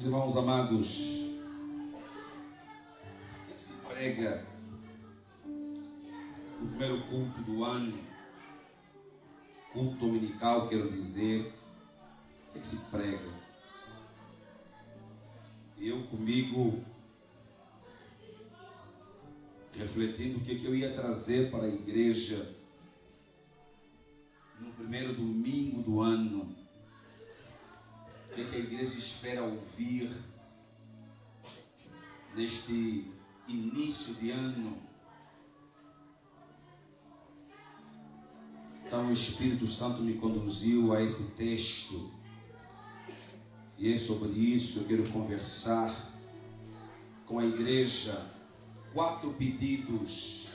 Meus irmãos amados, o que se prega no primeiro culto do ano, culto dominical, quero dizer, o que se prega? Eu comigo, refletindo o que eu ia trazer para a igreja no primeiro domingo do ano, o que a igreja espera ouvir neste início de ano. Então o Espírito Santo me conduziu a esse texto, e é sobre isso que eu quero conversar com a igreja. 4 pedidos,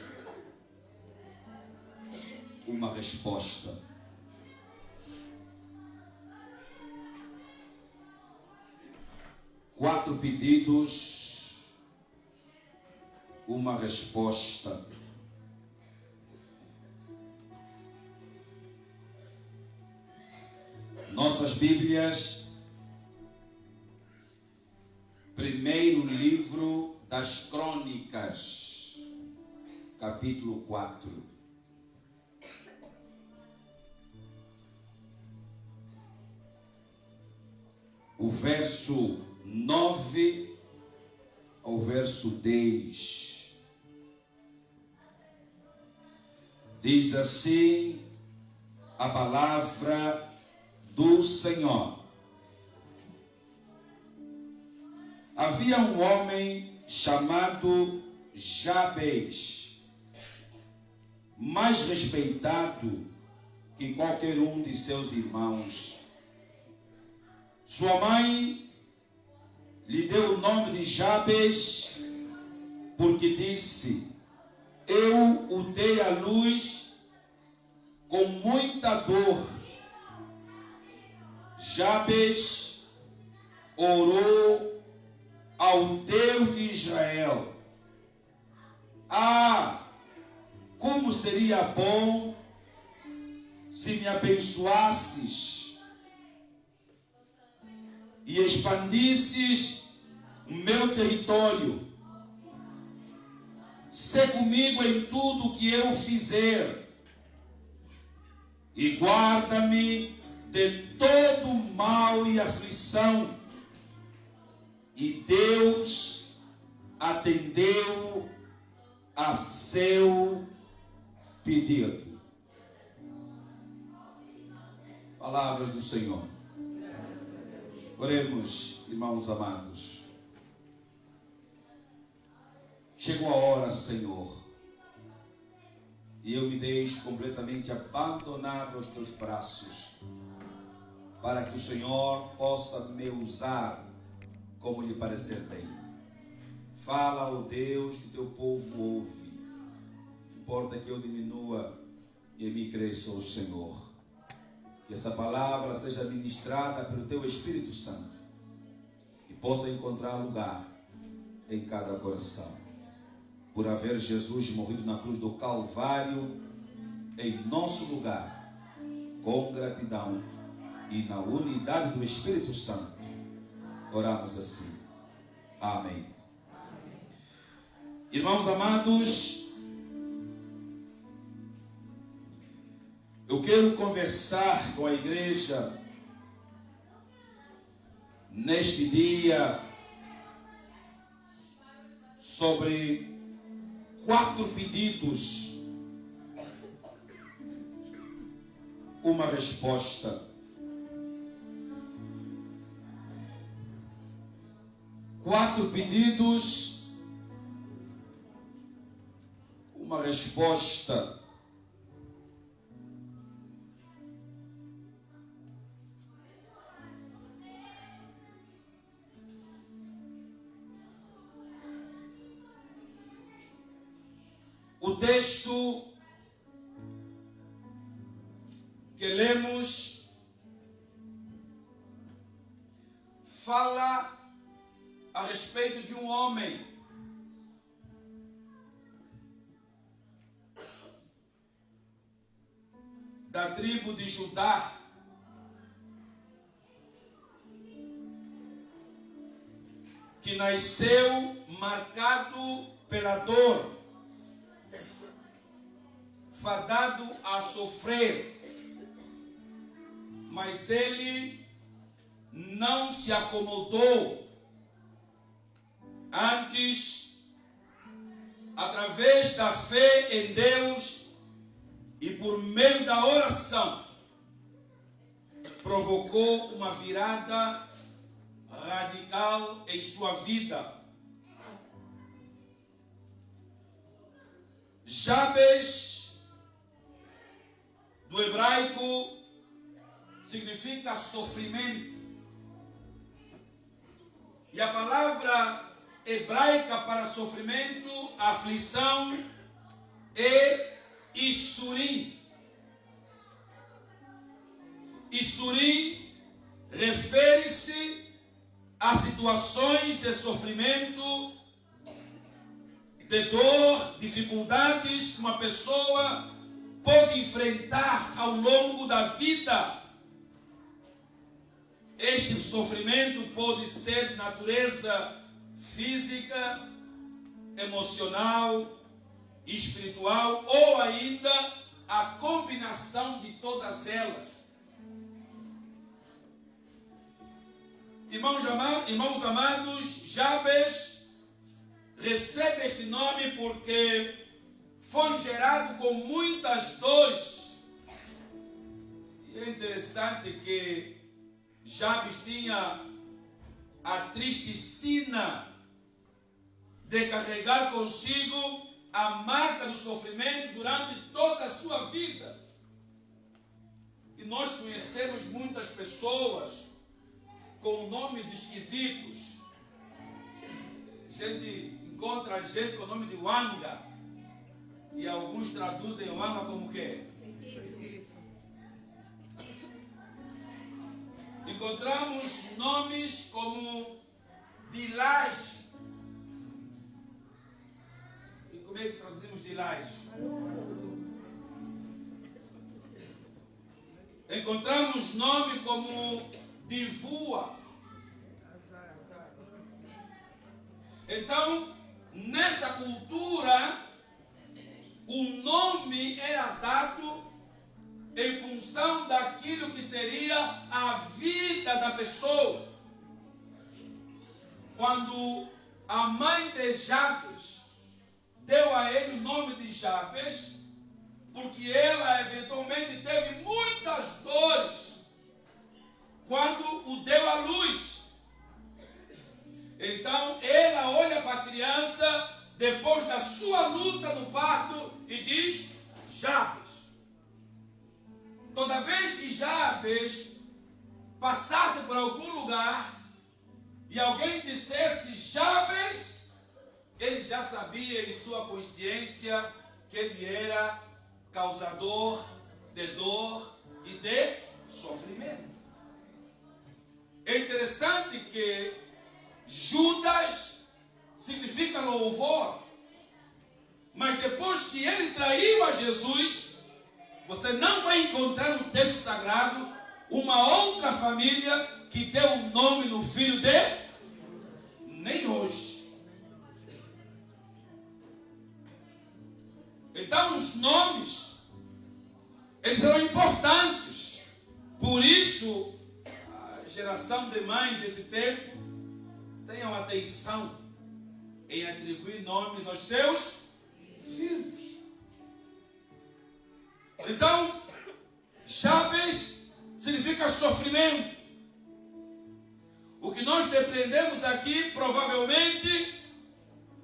uma resposta. Quatro pedidos, uma resposta. Nossas Bíblias, primeiro livro das Crônicas, capítulo 4. O verso 9 ao verso 10. Diz assim a palavra do Senhor. Havia um homem chamado Jabes, mais respeitado que qualquer um de seus irmãos. Sua mãe lhe deu o nome de Jabes porque disse: eu o dei à luz com muita dor. Jabes orou ao Deus de Israel: como seria bom se me abençoasses e expandisses o meu território. Sê comigo em tudo que eu fizer e guarda-me de todo mal e aflição. E Deus atendeu a seu pedido. Palavras do Senhor. Oremos, irmãos amados. Chegou a hora, Senhor, e eu me deixo completamente abandonado aos teus braços, para que o Senhor possa me usar como lhe parecer bem. Fala, ó Deus, que teu povo ouve. Importa que eu diminua e em mim cresça o Senhor. Que essa palavra seja ministrada pelo teu Espírito Santo e possa encontrar lugar em cada coração. Por haver Jesus morrido na cruz do Calvário em nosso lugar, com gratidão e na unidade do Espírito Santo, oramos assim. Amém. Irmãos amados, eu quero conversar com a igreja neste dia sobre 4 pedidos, uma resposta. 4 pedidos, uma resposta. O texto que lemos fala a respeito de um homem da tribo de Judá, que nasceu marcado pela dor, fadado a sofrer, mas ele não se acomodou. Antes, através da fé em Deus e por meio da oração, provocou uma virada radical em sua vida. Jabes, do hebraico, significa sofrimento. E a palavra hebraica para sofrimento, aflição, é Issurim. Issurim refere-se a situações de sofrimento, de dor, dificuldades que uma pessoa pode enfrentar ao longo da vida. Este sofrimento pode ser de natureza física, emocional, espiritual ou ainda a combinação de todas elas. Irmãos amados, Jabes recebe este nome porque foi gerado com muitas dores. E é interessante que Jabes tinha a triste sina de carregar consigo a marca do sofrimento durante toda a sua vida. E nós conhecemos muitas pessoas com nomes esquisitos. A gente encontra gente com o nome de Wanga. E alguns traduzem Wanga como o quê? Encontramos nomes como Dilage. E como é que traduzimos Dilage? Encontramos nome como Divua. Então, nessa cultura, o nome era dado em função daquilo que seria a vida da pessoa. Quando a mãe de Jabes deu a ele o nome de Jabes, porque ela eventualmente teve muitas dores quando o deu à luz. Então ela olha para a criança depois da sua luta no parto e diz: Jabes. Toda vez que Jabes passasse por algum lugar e alguém dissesse Jabes, ele já sabia em sua consciência que ele era causador de dor e de sofrimento. É interessante que Judas significa louvor, mas depois que ele traiu a Jesus, você não vai encontrar no texto sagrado uma outra família que deu o nome no filho de... Nem hoje. Então os nomes, eles eram importantes. Por isso, a geração de mães desse tempo, tenham atenção em atribuir nomes aos seus filhos. Então, Jabes significa sofrimento. O que nós depreendemos aqui, provavelmente,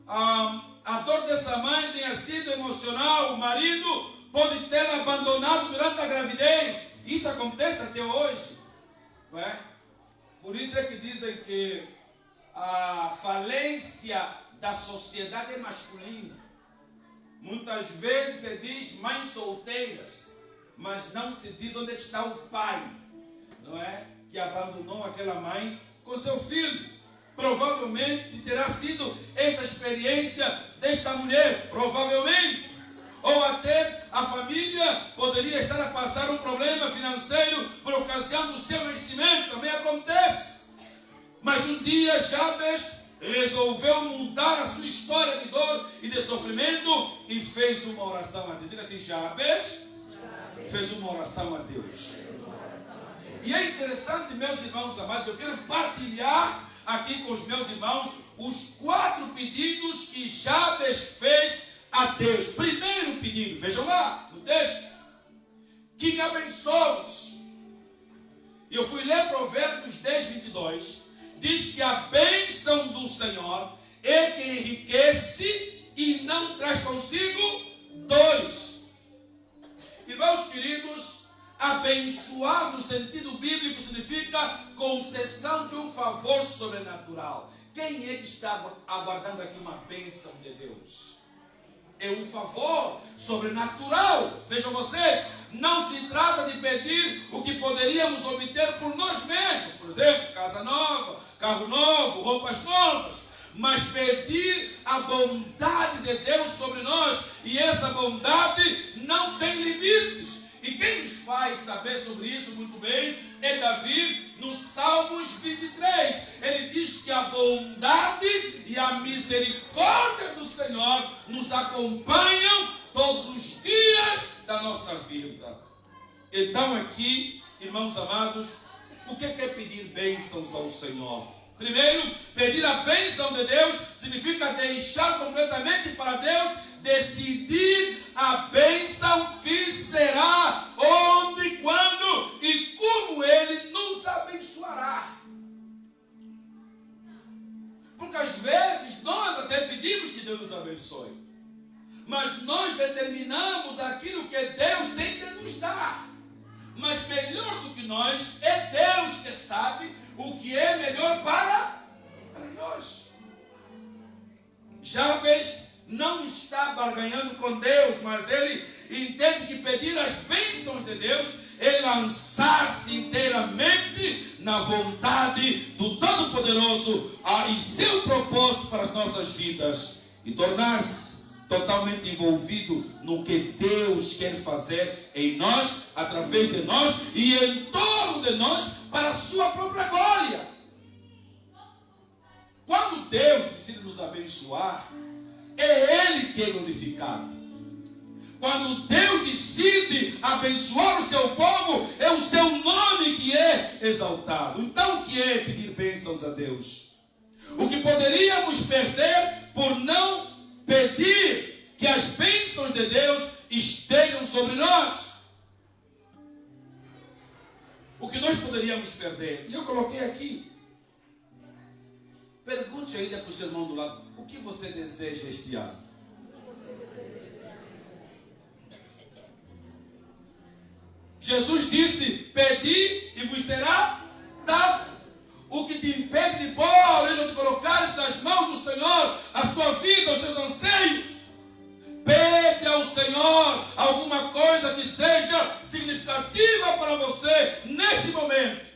a dor dessa mãe tenha sido emocional. O marido pode tê-la abandonado durante a gravidez. Isso acontece até hoje, não é? Por isso é que dizem que a falência da sociedade é masculina. Muitas vezes se diz mães solteiras, mas não se diz onde está o pai, não é? Que abandonou aquela mãe com seu filho. Provavelmente terá sido esta experiência desta mulher, provavelmente. Ou até a família poderia estar a passar um problema financeiro por ocasião do seu nascimento, também acontece. Mas um dia Jabes resolveu mudar a sua história de dor e de sofrimento e fez uma oração a Deus. Diga assim, Jabes fez uma oração a Deus. E é interessante, meus irmãos amados, eu quero partilhar aqui com os meus irmãos os 4 pedidos que Jabes fez a Deus. Primeiro pedido, vejam lá no texto, que me abençoes. Eu fui ler Provérbios 10, 22, diz que a bênção do Senhor é que enriquece e não traz consigo dores. Irmãos queridos, abençoar no sentido bíblico significa concessão de um favor sobrenatural. Quem é que está aguardando aqui uma bênção de Deus? É um favor sobrenatural. Vejam vocês, não se trata de pedir o que poderíamos obter por nós mesmos. Por exemplo, casa nova, carro novo, roupas novas. Mas pedir a bondade de Deus sobre nós. E essa bondade não tem limites. E quem nos faz saber sobre isso muito bem é Davi, no Salmos 23. Ele diz que a bondade e a misericórdia do Senhor nos acompanham todos os dias da nossa vida. Então aqui, irmãos amados, o que é pedir bênçãos ao Senhor? Primeiro, pedir a bênção de Deus significa deixar completamente para Deus decidir a bênção que será, onde, quando e como Ele nos abençoará. Porque às vezes nós até pedimos que Deus nos abençoe, mas nós determinamos aquilo que Deus tem de nos dar. Mas melhor do que nós, é Deus que sabe o que é melhor para nós. Jabes não está barganhando com Deus, mas ele entende que pedir as bênçãos de Deus é lançar-se inteiramente na vontade do Todo-Poderoso e seu propósito para as nossas vidas e tornar-se totalmente envolvido no que Deus quer fazer em nós, através de nós e em torno de nós para a sua própria glória. Quando Deus decide nos abençoar, é Ele que é glorificado. Quando Deus decide abençoar o seu povo, é o seu nome que é exaltado. Então o que é pedir bênçãos a Deus? O que poderíamos perder por não pedir que as bênçãos de Deus estejam sobre nós. O que nós poderíamos perder? E eu coloquei aqui. Pergunte ainda para o seu irmão do lado: o que você deseja este ano? Jesus disse: pedi e vos será dado. O que te impede de pôr a origem de colocares nas mãos do Senhor a sua vida, os seus anseios? Pede ao Senhor alguma coisa que seja significativa para você neste momento.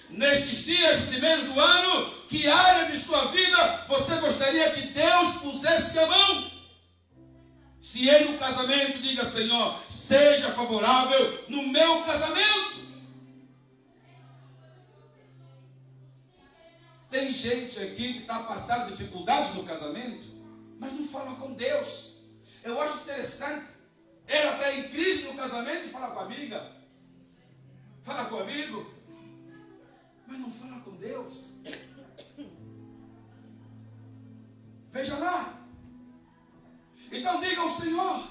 Nestes dias primeiros do ano, que área de sua vida você gostaria que Deus pusesse a mão? Se é no casamento, diga: Senhor, seja favorável no meu casamento. Tem gente aqui que está passando dificuldades no casamento, mas não fala com Deus. Eu acho interessante. Ela está em crise no casamento e fala com a amiga, fala com o amigo, mas não fala com Deus. Veja lá. Então diga ao Senhor,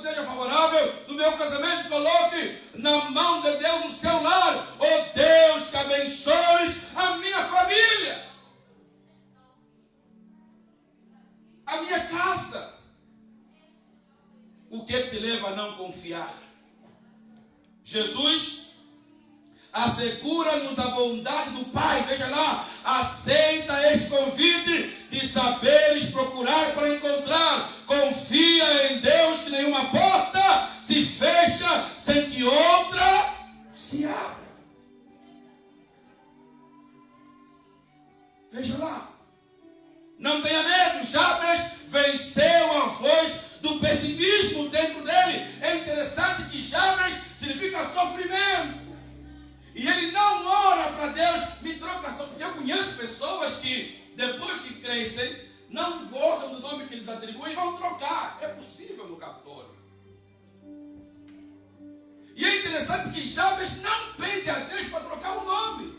seja favorável no meu casamento, coloque na mão de Deus o seu lar. Oh Deus, que abençoes a minha família, a minha casa. O que te leva a não confiar? Jesus assegura-nos a bondade do Pai. Veja lá, aceita este convite de saberes procurar para encontrar. Confia em Deus que nenhuma porta se fecha sem que outra se abra. Veja lá, não tenha medo. Jabes venceu a voz do pessimismo dentro dele. É interessante que Jabes significa sofrimento. E ele não ora para Deus, me troca só. Porque eu conheço pessoas que depois que crescem, não gostam do nome que eles atribuem e vão trocar. É possível no captório. E é interessante que Jabes não pede a Deus para trocar o nome.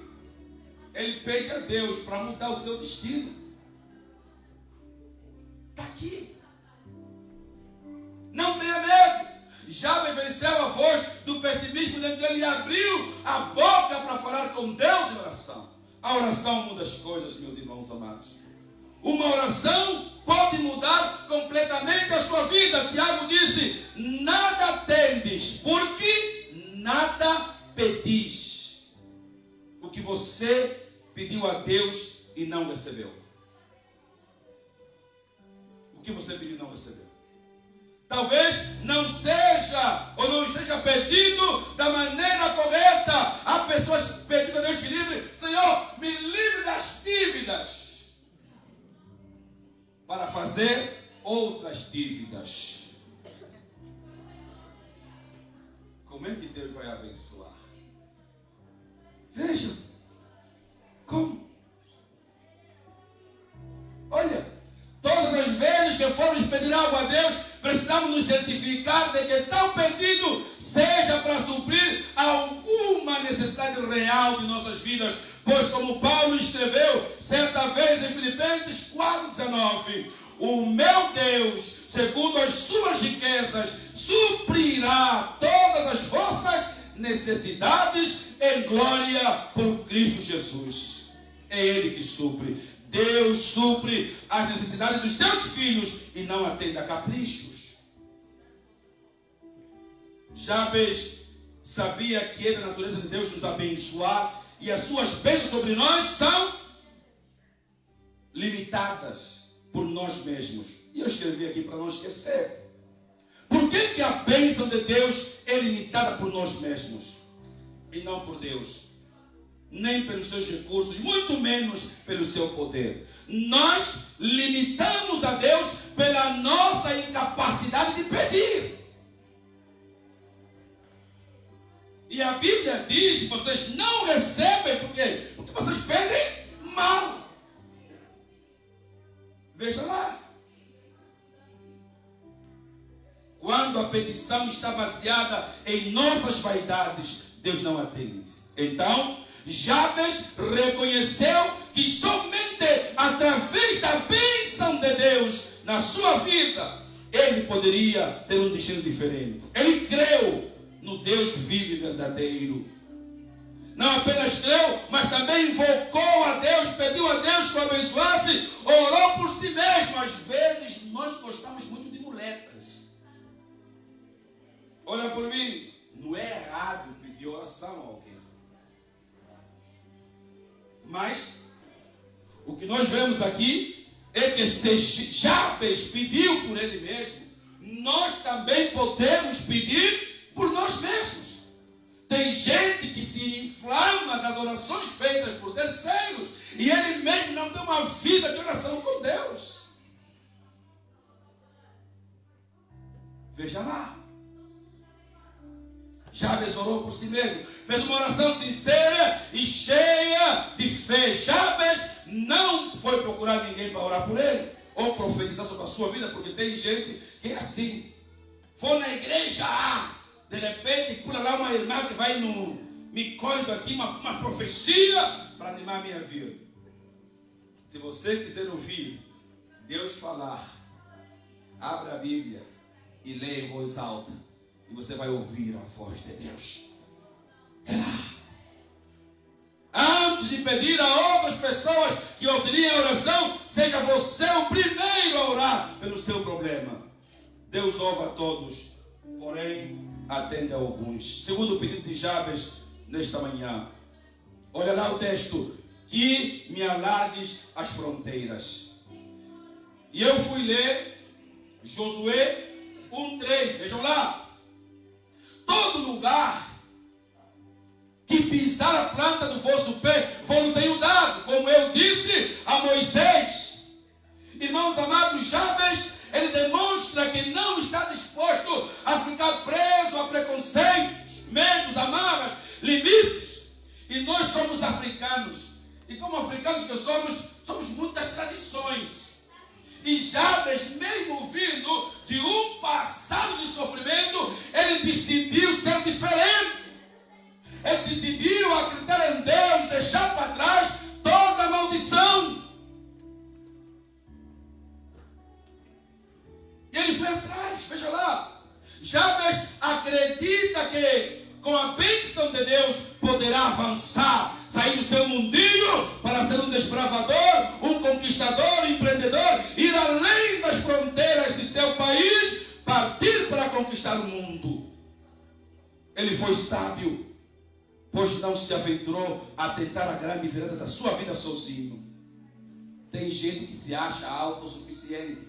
Ele pede a Deus para mudar o seu destino. Está aqui. Não tenha medo. Jabes venceu a voz do pessimismo dentro dele e abriu a boca para falar com Deus em oração. A oração muda as coisas, meus irmãos amados. Uma oração pode mudar completamente a sua vida. Tiago disse: nada tendes, porque nada pedis. O que você pediu a Deus e não recebeu. O que você pediu e não recebeu. Talvez não seja ou não esteja pedindo da maneira correta. Há pessoas pedindo a Deus que livre. Senhor, me livre das dívidas, para fazer outras dívidas. Como é que Deus vai abençoar? Vejam. Como? Olha, todas as vezes que formos pedir algo a Deus, precisamos nos certificar de que tal pedido seja para suprir alguma necessidade real de nossas vidas. Pois como Paulo escreveu certa vez em Filipenses 4,19, o meu Deus, segundo as suas riquezas, suprirá todas as vossas necessidades em glória por Cristo Jesus. É Ele que supre. Deus supre as necessidades dos seus filhos e não atende a caprichos. Jabes sabia que é da natureza de Deus nos abençoar, e as suas bênçãos sobre nós são limitadas por nós mesmos. E eu escrevi aqui para não esquecer. Por que a bênção de Deus é limitada por nós mesmos e não por Deus? Nem pelos seus recursos, muito menos pelo seu poder. Nós limitamos a Deus pela nossa incapacidade de pedir. E a Bíblia diz que vocês não recebem, por quê? Porque vocês pedem mal. Veja lá. Quando a petição está baseada em nossas vaidades, Deus não atende. Então, Jabes reconheceu que somente através da bênção de Deus na sua vida, ele poderia ter um destino diferente. Ele creu no Deus vivo e verdadeiro. Não apenas creu, mas também invocou a Deus, pediu a Deus que o abençoasse, orou por si mesmo. Às vezes nós gostamos muito de muletas. Olha por mim, não é errado pedir oração a alguém. Mas o que nós vemos aqui é que se Jabes pediu por ele mesmo, nós também podemos pedir por nós mesmos. Tem gente que se inflama das orações feitas por terceiros e ele mesmo não tem uma vida de oração com Deus. Veja lá. Jabes orou por si mesmo, fez uma oração sincera e cheia de fé. Jabes não foi procurar ninguém para orar por ele ou profetizar sobre a sua vida, porque tem gente que é assim. Foi na igreja, de repente pula lá uma irmã que vai me coisa aqui, uma profecia para animar a minha vida. Se você quiser ouvir Deus falar, abra a Bíblia e leia em voz alta, e você vai ouvir a voz de Deus. É lá. Antes de pedir a outras pessoas que auxiliem a oração, seja você o primeiro a orar pelo seu problema. Deus ouve a todos, porém atende a alguns. Segundo o pedido de Jabes nesta manhã, olha lá o texto: que me alargues as fronteiras. E eu fui ler Josué 1:3, vejam lá. Todo lugar que pisar a planta do vosso pé, vou tenho dado, como eu disse a Moisés. Irmãos amados, Jabes, ele demonstra que não está disposto a ficar preso a preconceitos, medos, amarras, limites. E nós somos africanos. E como africanos que somos muito E Jabes, mesmo vindo de um passado de sofrimento, ele decidiu ser diferente. Ele decidiu acreditar em Deus, deixar para trás toda a maldição. E ele foi atrás, veja lá. Jabes acredita que com a bênção de Deus poderá avançar, sair do seu mundinho para ser um desbravador, um conquistador, um empreendedor, ir além das fronteiras de seu país, partir para conquistar o mundo. Ele foi sábio, pois não se aventurou a tentar a grande virada da sua vida sozinho. Tem gente que se acha autossuficiente.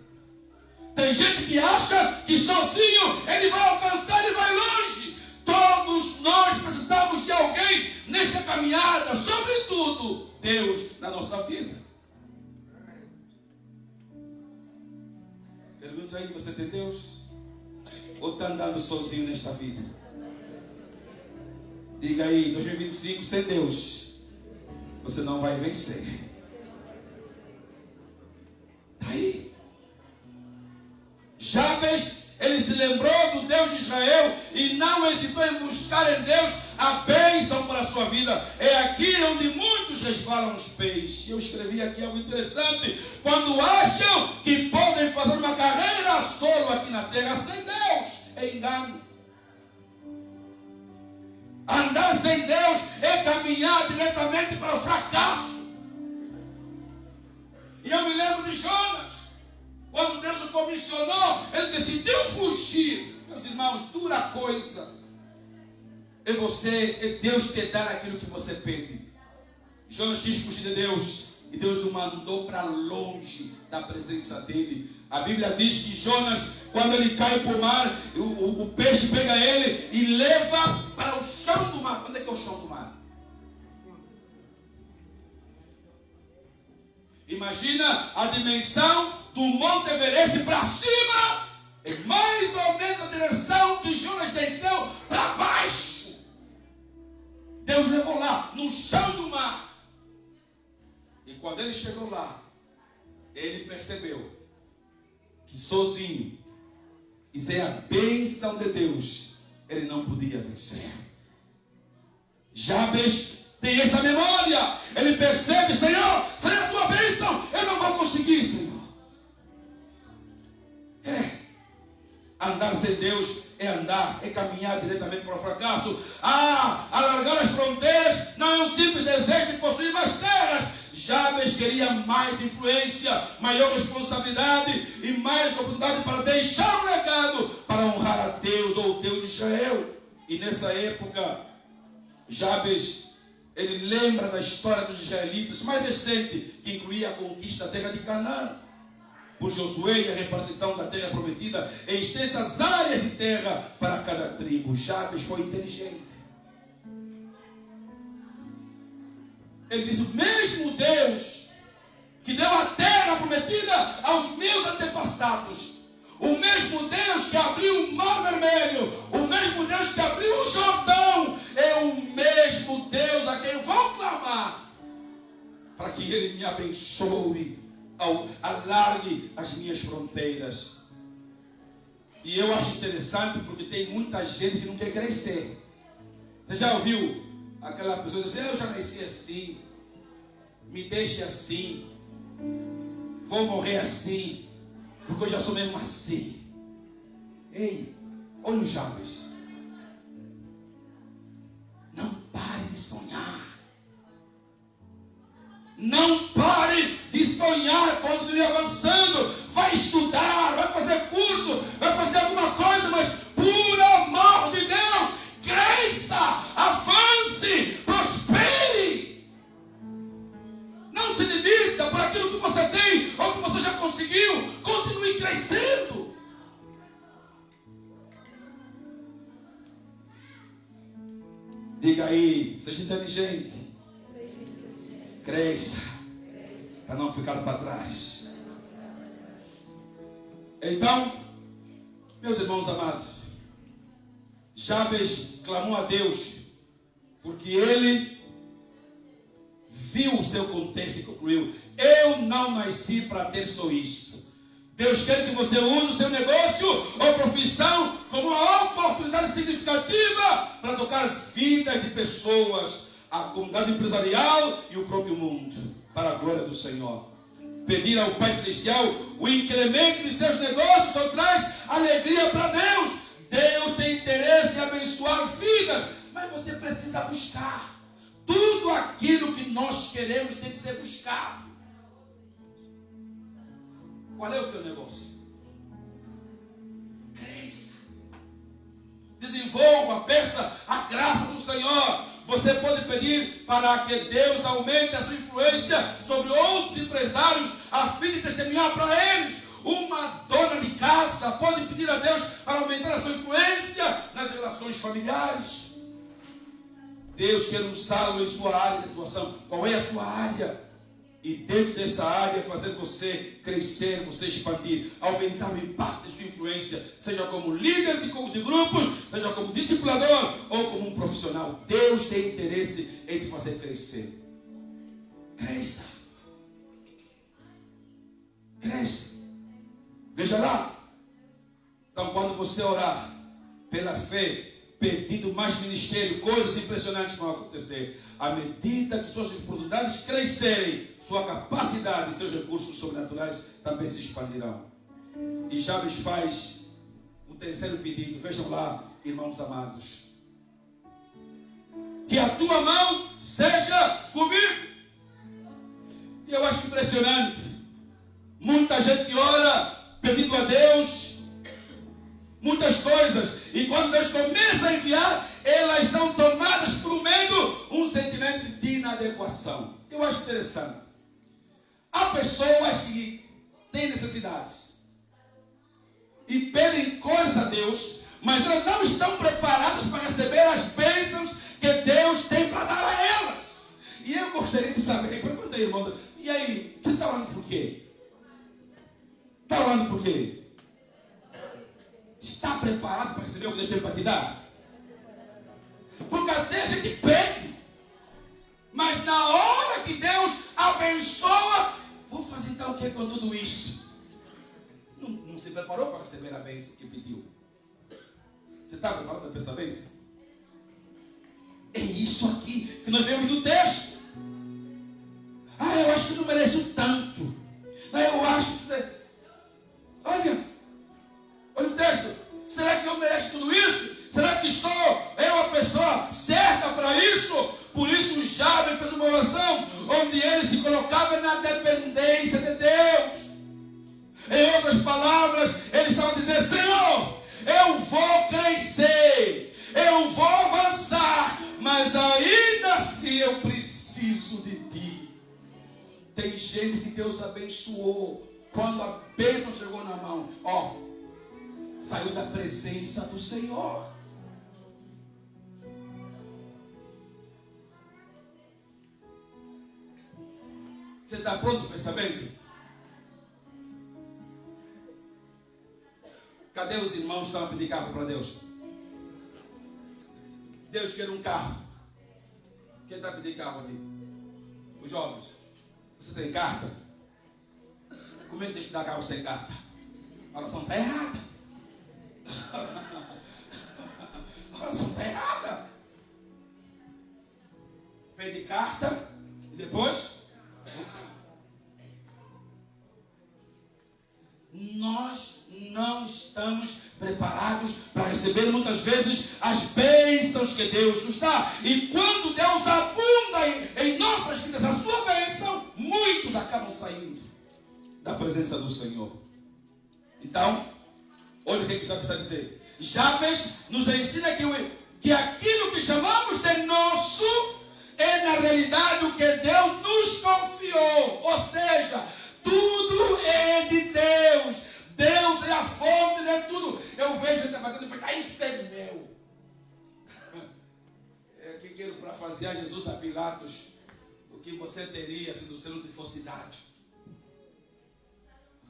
Tem gente que acha que sozinho ele vai alcançar e vai longe. Todos nós precisamos de alguém nesta caminhada, sobretudo Deus na nossa vida. Pergunte aí, você tem Deus? Ou está andando sozinho nesta vida? Diga aí, 2025 sem Deus, você não vai vencer. Está aí. Jabes, ele se lembrou do Deus de Israel e não hesitou em buscar em Deus a bênção para a sua vida. É aqui onde muitos resvalam os pés. Eu escrevi aqui algo interessante. Quando acham que podem fazer uma carreira solo aqui na terra sem Deus, é engano. Andar sem Deus é caminhar diretamente para o fracasso. E eu me lembro de Jonas. Quando Deus o comissionou, ele decidiu fugir. Meus irmãos, dura coisa é Deus te dar aquilo que você pede. Jonas quis fugir de Deus e Deus o mandou para longe da presença dele. A Bíblia diz que Jonas, quando ele cai para o mar, o peixe pega ele e leva para o chão do mar. Onde é que é o chão do mar? Imagina a dimensão do Monte Everest para cima, é mais ou menos a direção que Jonas desceu para baixo. Deus levou lá, no chão do mar. E quando ele chegou lá, ele percebeu que sozinho, e sem a bênção de Deus, ele não podia vencer. Jabes tem essa memória. Ele percebe, Senhor, sem a tua bênção, eu não vou conseguir, Senhor. Andar sem Deus é andar, é caminhar diretamente para o fracasso. Alargar as fronteiras não é um simples desejo de possuir mais terras. Jabes queria mais influência, maior responsabilidade e mais oportunidade para deixar um legado, para honrar a Deus ou o Deus de Israel. E nessa época, Jabes, ele lembra da história dos israelitas mais recente, que incluía a conquista da terra de Canaã por Josué e a repartição da terra prometida em extensas áreas de terra para cada tribo. Jabes foi inteligente. Ele disse: o mesmo Deus que deu a terra prometida aos meus antepassados, o mesmo Deus que abriu o Mar Vermelho, o mesmo Deus que abriu o Jordão, é o mesmo Deus a quem eu vou clamar para que Ele me abençoe, alargue as minhas fronteiras. E eu acho interessante porque tem muita gente que não quer crescer. Você já ouviu aquela pessoa dizer: eu já nasci assim, me deixe assim, vou morrer assim, porque eu já sou mesmo assim. Ei, olha o Jabes. Não pare de sonhar. Não pare de sonhar, continue avançando. Vai estudar, vai fazer curso, vai fazer alguma coisa, mas por amor de Deus, cresça, avance, prospere. Não se limita por aquilo que você tem ou que você já conseguiu. Continue crescendo. Diga aí, seja inteligente. Cresça, para não ficar para trás. Então, meus irmãos amados, Jabes clamou a Deus, porque ele viu o seu contexto e concluiu: eu não nasci para ter só isso. Deus quer que você use o seu negócio ou profissão como uma oportunidade significativa para tocar vidas de pessoas, a comunidade empresarial e o próprio mundo, para a glória do Senhor. Pedir ao Pai Celestial o incremento de seus negócios só traz alegria para Deus. Deus tem interesse em abençoar vidas, mas você precisa buscar. Tudo aquilo que nós queremos tem que ser buscado. Qual é o seu negócio? Cresça. Desenvolva, peça a graça do Senhor. Você pode pedir para que Deus aumente a sua influência sobre outros empresários, a fim de testemunhar para eles. Uma dona de casa pode pedir a Deus para aumentar a sua influência nas relações familiares. Deus quer usá-lo em sua área de atuação. Qual é a sua área? E dentro dessa área fazer você crescer, você expandir, aumentar o impacto de sua influência, seja como líder de grupos, seja como discipulador ou como um profissional. Deus tem interesse em te fazer crescer. Cresça. Cresça. Veja lá. Então, quando você orar pela fé, pedindo mais ministério, coisas impressionantes vão acontecer. À medida que suas oportunidades crescerem, sua capacidade e seus recursos sobrenaturais também se expandirão. E Jabes faz um terceiro pedido. Vejam lá, irmãos amados. Que a tua mão seja comigo. E eu acho impressionante. Muita gente ora pedindo a Deus muitas coisas, e quando Deus começa a enviar, elas são tomadas por medo um sentimento de inadequação. Eu acho interessante. Há pessoas que têm necessidades e pedem coisas a Deus, mas elas não estão preparadas para receber as bênçãos que Deus tem para dar a elas. E eu gostaria de saber, pergunta aí, irmão, e aí, você está orando por quê? Está orando por quê? Está preparado para receber o que Deus tem para te dar? Porque até a gente pede, mas na hora que Deus abençoa, vou fazer então o que com tudo isso? Não se preparou para receber a bênção que pediu. Você está preparado para essa bênção? É isso aqui que nós vemos no texto. Ah, eu acho que não mereço tanto. Ah, eu acho que você... Olha o texto. Será que eu mereço tudo isso? Será que sou eu a pessoa certa para isso? Por isso Jabes fez uma oração onde ele se colocava na dependência de Deus. Em outras palavras, ele estava dizendo: Senhor, eu vou crescer, eu vou avançar, mas ainda assim eu preciso de Ti. Tem gente que Deus abençoou, quando a bênção chegou na mão, saiu da presença do Senhor. Você está pronto para essa bênção? Cadê os irmãos que estão a pedir carro para Deus? Deus quer um carro. Quem está a pedir carro aqui? Os jovens. Você tem carta? Como é que deixa de dar carro sem carta? A oração está errada. A oração está errada. Pede carta e depois nós não estamos preparados para receber muitas vezes as bênçãos que Deus nos dá. E quando Deus abunda em nossas vidas a sua bênção, muitos acabam saindo da presença do Senhor. Então, olha o que Jabes está dizendo. Jabes nos ensina que aquilo que chamamos de nosso é na realidade o que Deus nos confiou. Ou seja, tudo é de Deus. Deus é a fonte de tudo. Eu vejo ele batendo e pensando: isso é meu. É que quero para fazer a Jesus a Pilatos o que você teria se do céu não te fosse dado.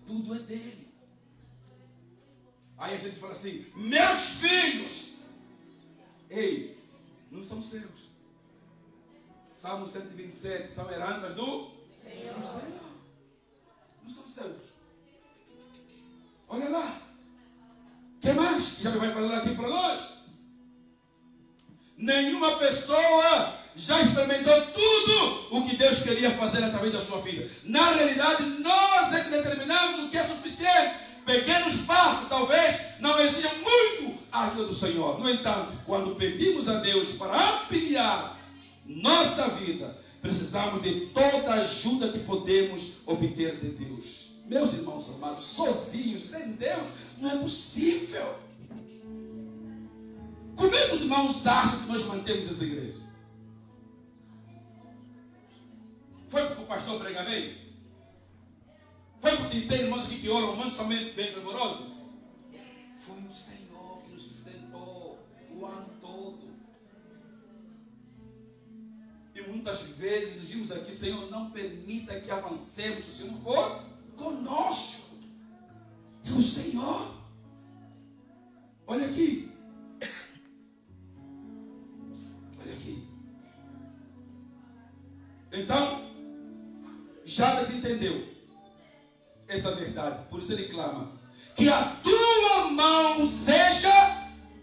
Tudo é dele. Aí a gente fala assim: meus filhos. Ei, não são seus. Salmo 127 são heranças do Senhor. Não são seus. mais, que já vai falar aqui para nós. Nenhuma pessoa já experimentou tudo o que Deus queria fazer através da sua vida. Na realidade, nós é que determinamos o que é suficiente. Pequenos passos talvez não exijam muito a ajuda do Senhor. No entanto, quando pedimos a Deus para ampliar nossa vida, precisamos de toda a ajuda que podemos obter de Deus. Meus irmãos amados, sozinhos, sem Deus, não é possível. Como é que os irmãos acham que nós mantemos essa igreja? Foi porque o pastor prega bem? Foi porque tem irmãos aqui que oram muito, somente bem fervorosos? Foi o Senhor que nos sustentou o ano todo. E muitas vezes nos vimos aqui, Senhor, não permita que avancemos se o Senhor não for conosco. É o Senhor. Olha aqui. Olha aqui. Então, Jabes entendeu essa verdade. Por isso ele clama: que a tua mão seja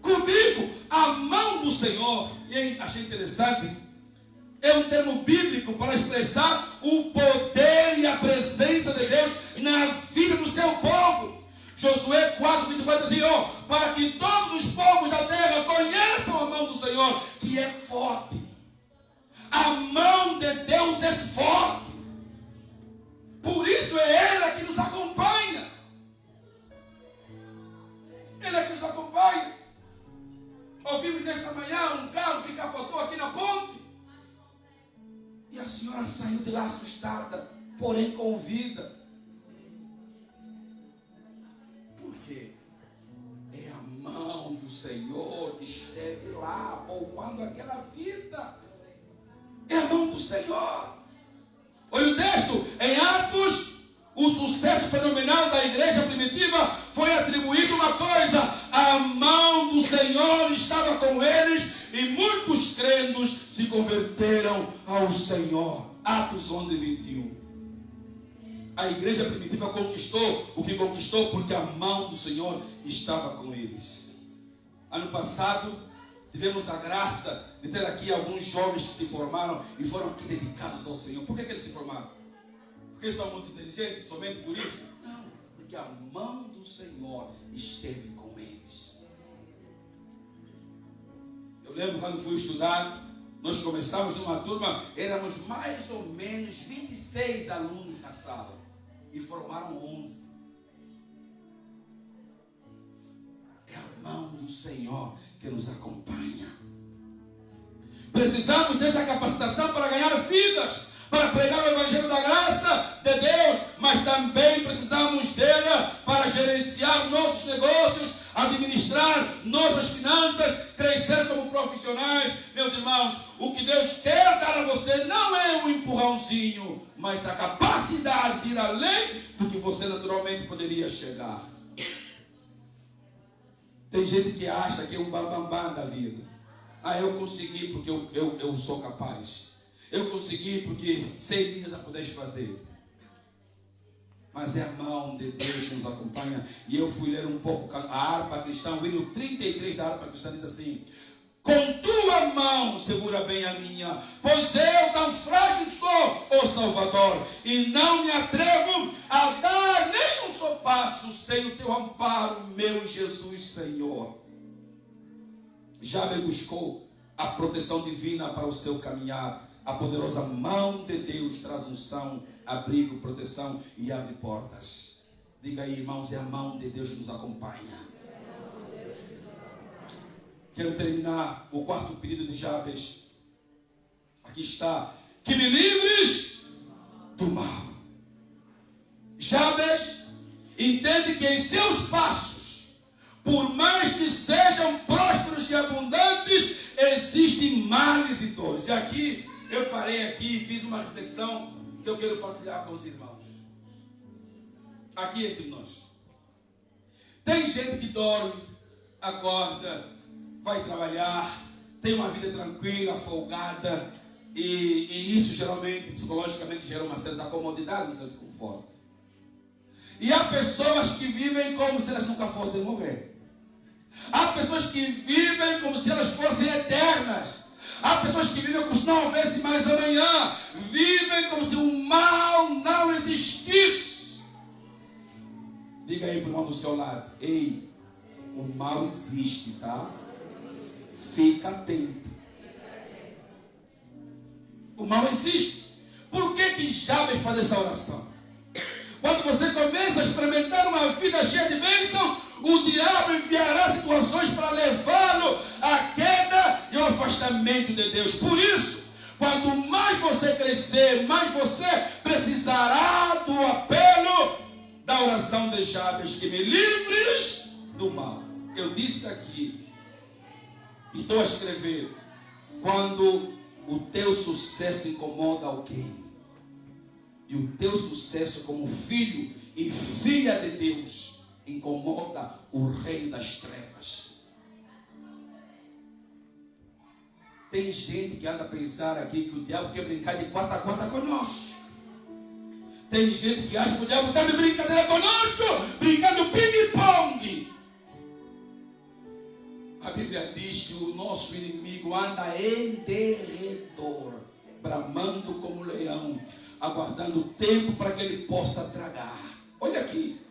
comigo. A mão do Senhor. E achei interessante. É um termo bíblico para expressar o poder e a presença de Deus na vida do seu povo. Josué 4:24 diz assim: ó, para que todos os povos da terra conheçam a mão do Senhor, que é forte. A mão de Deus é forte. Por isso é ela que nos acompanha. Ela que nos acompanha. Ouvimos nesta manhã um carro que capotou aqui na ponte. E a senhora saiu de lá assustada, porém com vida. Por quê? É a mão do Senhor que esteve lá, poupando aquela vida. É a mão do Senhor. Olha o texto, em Atos, o sucesso fenomenal da igreja primitiva foi atribuído uma coisa: a mão do Senhor estava com eles e muitos crentes se converteram ao Senhor. Atos 11:21. A igreja primitiva conquistou o que conquistou porque a mão do Senhor estava com eles. Ano passado, tivemos a graça de ter aqui alguns jovens que se formaram e foram aqui dedicados ao Senhor. Por que eles se formaram? Porque eles são muito inteligentes, somente por isso? Não, porque a mão do Senhor esteve com eles. Eu lembro quando fui estudar, nós começamos numa turma, éramos mais ou menos 26 alunos na sala e formaram 11. É a mão do Senhor que nos acompanha. Precisamos dessa capacitação para ganhar vidas, para pregar o Evangelho da graça de Deus, mas também precisamos dela para gerenciar nossos negócios, administrar nossas finanças, crescer como profissionais. Meus irmãos, o que Deus quer dar a você não é um empurrãozinho, mas a capacidade de ir além do que você naturalmente poderia chegar. Tem gente que acha que é um bambambam da vida. Ah, eu consegui porque eu sou capaz. Eu consegui porque sei ainda podes fazer. Mas é a mão de Deus que nos acompanha. E eu fui ler um pouco a harpa cristã. O hino 33 da harpa cristã diz assim: com tua mão segura bem a minha, pois eu tão frágil sou, ó Salvador, e não me atrevo a dar nem um só passo sem o teu amparo, meu Jesus Senhor. Jabes buscou a proteção divina para o seu caminhar. A poderosa mão de Deus traz unção, abrigo, proteção e abre portas. Diga aí, irmãos, é a mão de Deus que nos acompanha. Quero terminar o quarto pedido de Jabes. Aqui está: que me livres do mal. Jabes entende que em seus passos, por mais que sejam prósperos e abundantes, existem males e dores. E aqui eu parei aqui e fiz uma reflexão que eu quero partilhar com os irmãos. Aqui entre nós. Tem gente que dorme, acorda, vai trabalhar, tem uma vida tranquila, folgada, e isso geralmente, psicologicamente, gera uma certa comodidade, um certo conforto. E há pessoas que vivem como se elas nunca fossem morrer. Há pessoas que vivem como se elas fossem eternas. Há pessoas que vivem como se não houvesse mais amanhã. Vivem como se o mal não existisse. Diga aí para o irmão do seu lado: ei, o mal existe, tá? Fica atento. O mal existe. Por que Jabes faz essa oração? Quando você começa a experimentar uma vida cheia de bênçãos, o diabo enviará situações para levá-lo à queda e ao afastamento de Deus. Por isso, quanto mais você crescer, mais você precisará do apelo da oração de Jabes, que me livres do mal. Eu disse aqui, estou a escrever, quando o teu sucesso incomoda alguém, e o teu sucesso como filho e filha de Deus incomoda o reino das trevas. Tem gente que anda a pensar aqui que o diabo quer brincar de 4 a 4 conosco. Tem gente que acha que o diabo está de brincadeira conosco, brincando ping-pong. A Bíblia diz que o nosso inimigo anda em derredor, bramando como leão, aguardando o tempo para que ele possa tragar. Olha aqui.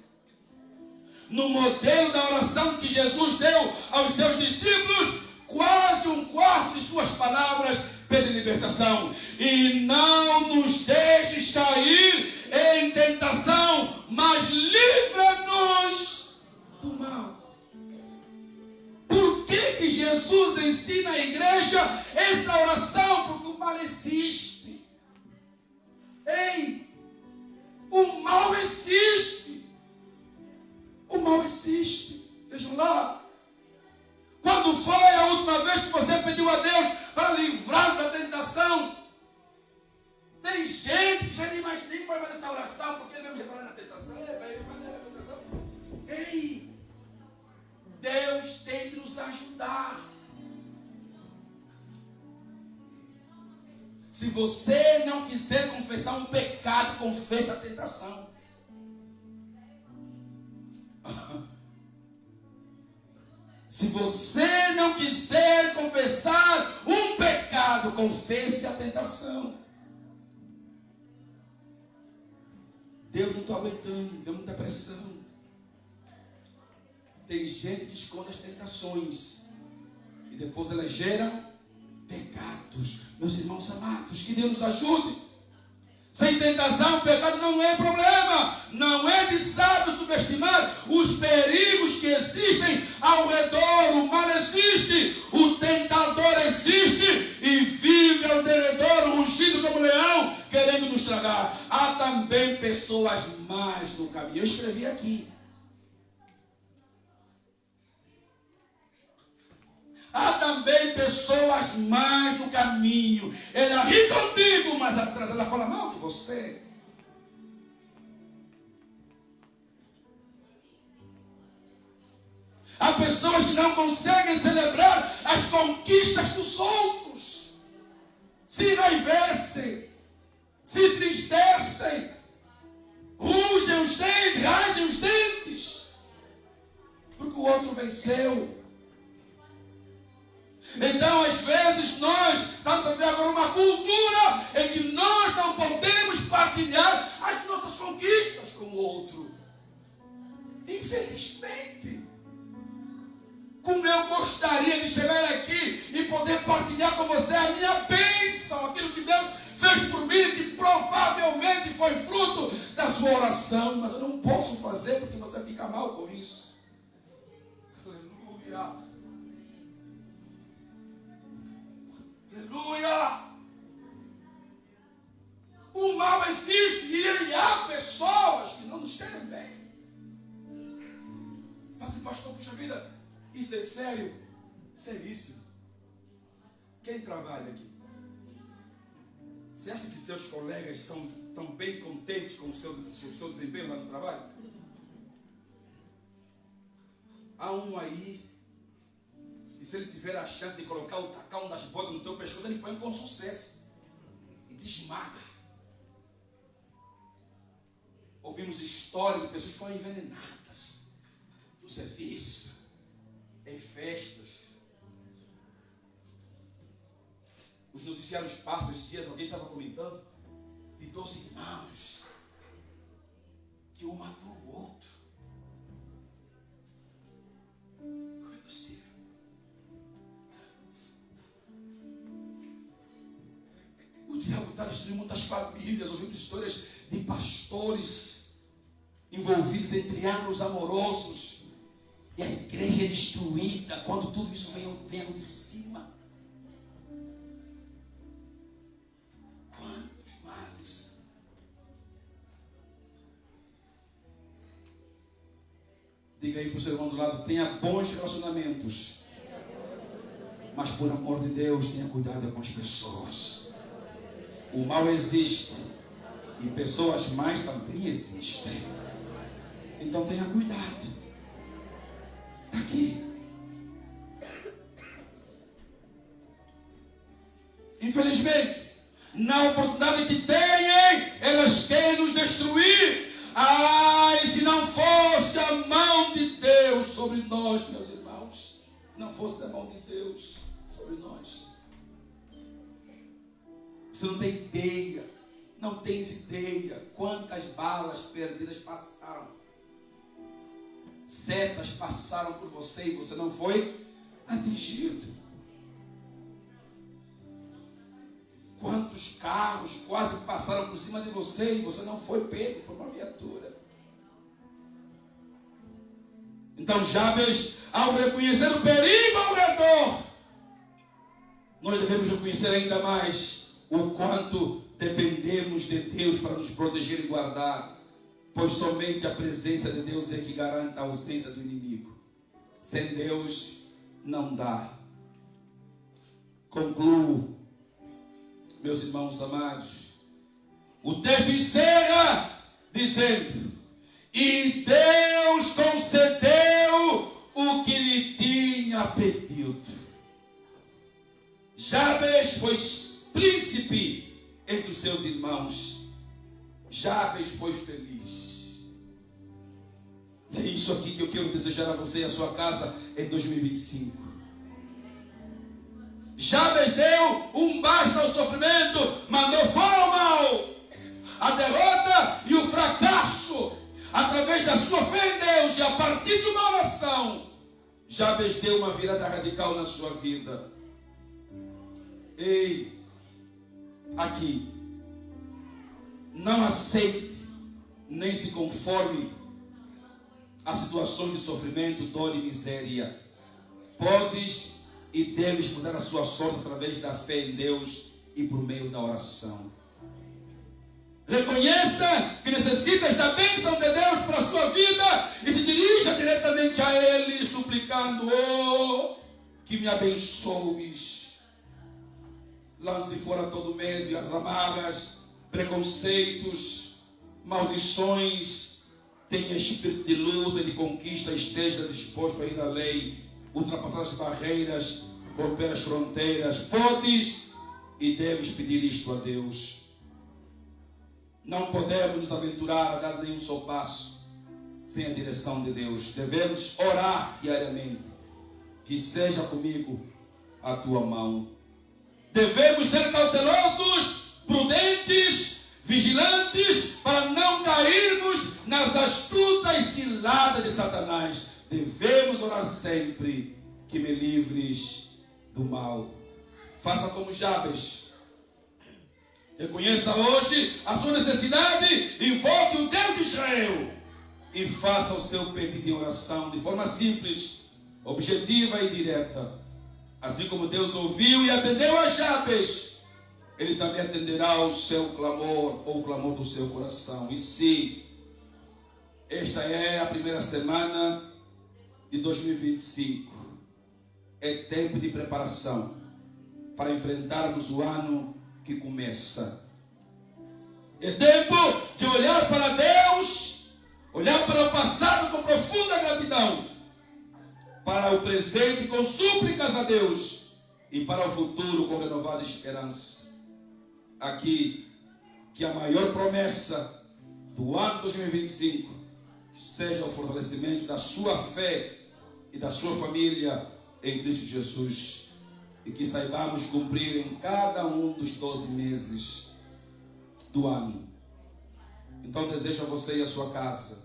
No modelo da oração que Jesus deu aos seus discípulos, quase um quarto de suas palavras pede libertação. E não nos deixes cair em tentação, mas livra-nos do mal. Por que Jesus ensina a igreja esta oração? Porque o mal existe. Ei, o mal existe. O mal existe. Vejam lá. Quando foi a última vez que você pediu a Deus para livrar da tentação? Tem gente que já nem mais nem pode fazer essa oração, porque ele mesmo já está na tentação. Na tentação. Ei, Deus tem que nos ajudar. Se você não quiser confessar um pecado, confesse a tentação. Se você não quiser confessar um pecado, confesse a tentação. Deus não está aguentando, tem muita pressão. Tem gente que esconde as tentações e depois elas geram pecados. Meus irmãos amados, que Deus nos ajude. Sem tentação, o pecado não é problema. Não é de sábio subestimar os perigos que existem ao redor. O mal existe, o tentador existe e vive ao derredor, rugido como leão, querendo nos tragar. Há também pessoas más no caminho. Eu escrevi aqui. Há também pessoas más no caminho. Ela ri contigo, mas atrás ela fala mal de você. Há pessoas que não conseguem celebrar as conquistas dos outros. Se enraivecem, se entristecem, rugem os dentes, ragem os dentes, porque o outro venceu. Então, às vezes, nós estamos a ver agora uma cultura em que nós não podemos partilhar as nossas conquistas com o outro. Infelizmente. Como eu gostaria de chegar aqui e poder partilhar com você a minha bênção, aquilo que Deus fez por mim, que provavelmente foi fruto da sua oração, mas eu não posso fazer porque você fica mal com isso. Aleluia. Aleluia! O mal existe e há pessoas que não nos querem bem. Fala assim, pastor, puxa vida, isso é sério? Seríssimo. Quem trabalha aqui? Você acha que seus colegas estão bem contentes com o seu desempenho lá no trabalho? Há um aí, e se ele tiver a chance de colocar o tacão das botas no teu pescoço, ele põe com sucesso e te esmaga. Ouvimos histórias de pessoas que foram envenenadas no serviço. em festas. Os noticiários passam esses dias, alguém estava comentando, de 12 irmãos, que um matou o outro. Como é possível? O diabo está destruindo muitas famílias. Ouvimos histórias de pastores envolvidos em triângulos amorosos. E a igreja é destruída quando tudo isso vem de cima. Quantos males. Diga aí para o seu irmão do lado: tenha bons relacionamentos, mas por amor de Deus, tenha cuidado com as pessoas. O mal existe e pessoas más também existem. Então tenha cuidado. Aqui. Infelizmente, na oportunidade que têm, elas querem nos destruir. Ai, se não fosse a mão de Deus sobre nós, meus irmãos. Se não fosse a mão de Deus sobre nós. Você não tem ideia. Não tens ideia quantas balas perdidas passaram. Setas passaram por você e você não foi atingido. Quantos carros quase passaram por cima de você e você não foi pego por uma viatura. Então Jabes, ao reconhecer o perigo ao redor, nós devemos reconhecer ainda mais o quanto dependemos de Deus para nos proteger e guardar, pois somente a presença de Deus é que garante a ausência do inimigo. Sem Deus não dá. Concluo, meus irmãos amados. O texto encerra dizendo: e Deus concedeu o que lhe tinha pedido. Jabes foi príncipe entre os seus irmãos. Jabes foi feliz. E é isso aqui que eu quero desejar a você e a sua casa em 2025. Jabes deu um basta ao sofrimento, mandou fora o mal, a derrota e o fracasso, através da sua fé em Deus e a partir de uma oração. Jabes deu uma virada radical na sua vida. Ei, aqui, não aceite, nem se conforme a situações de sofrimento, dor e miséria. Podes e deves mudar a sua sorte através da fé em Deus e por meio da oração. Reconheça que necessitas da bênção de Deus para a sua vida e se dirija diretamente a Ele, suplicando: oh, que me abençoes. Lance fora todo medo e as amarras, preconceitos, maldições. Tenha espírito de luta e de conquista, esteja disposto a ir além, ultrapassar as barreiras, romper as fronteiras. Podes e deves pedir isto a Deus. Não podemos nos aventurar a dar nenhum só passo sem a direção de Deus. Devemos orar diariamente. Que seja comigo a tua mão. Devemos ser cautelosos, prudentes, vigilantes, para não cairmos nas astutas ciladas de Satanás. Devemos orar sempre: que me livres do mal. Faça como Jabes. Reconheça hoje a sua necessidade, invoque o Deus de Israel e faça o seu pedido em oração de forma simples, objetiva e direta. Assim como Deus ouviu e atendeu a Jabes, Ele também atenderá ao seu clamor ou o clamor do seu coração. E sim, esta é a primeira semana de 2025. É tempo de preparação para enfrentarmos o ano que começa. É tempo de olhar para Deus, olhar para o passado com profunda gratidão, para o presente com súplicas a Deus e para o futuro com renovada esperança. Aqui, que a maior promessa do ano 2025 seja o fortalecimento da sua fé e da sua família em Cristo Jesus, e que saibamos cumprir em cada um dos 12 meses do ano. Então desejo a você e a sua casa,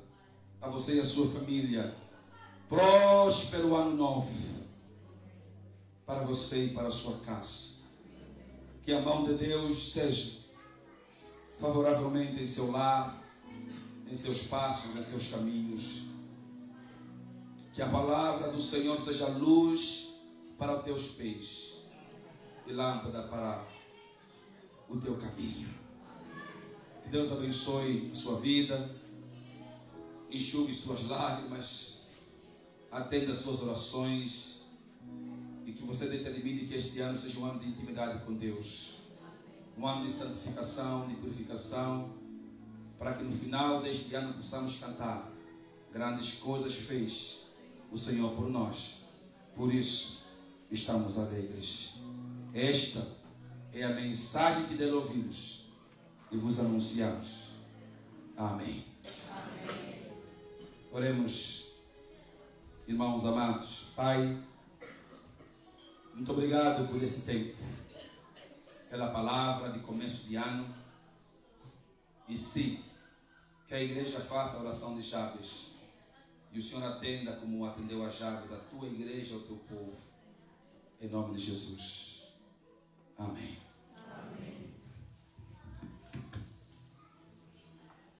a você e a sua família, próspero ano novo para você e para a sua casa. Que a mão de Deus seja favoravelmente em seu lar, em seus passos, em seus caminhos. Que a palavra do Senhor seja luz para os teus pés e lâmpada para o teu caminho. Que Deus abençoe a sua vida, enxugue suas lágrimas, atenda as suas orações, e que você determine que este ano seja um ano de intimidade com Deus, um ano de santificação, de purificação, para que no final deste ano possamos cantar: grandes coisas fez o Senhor por nós, por isso estamos alegres. Esta é a mensagem que dele ouvimos e vos anunciamos. Amém. Amém. Oremos, irmãos amados. Pai, muito obrigado por esse tempo, pela palavra de começo de ano. E sim, que a igreja faça a oração de Jabes, e o Senhor atenda como atendeu a Jabes, a tua igreja, ao teu povo, em nome de Jesus. Amém.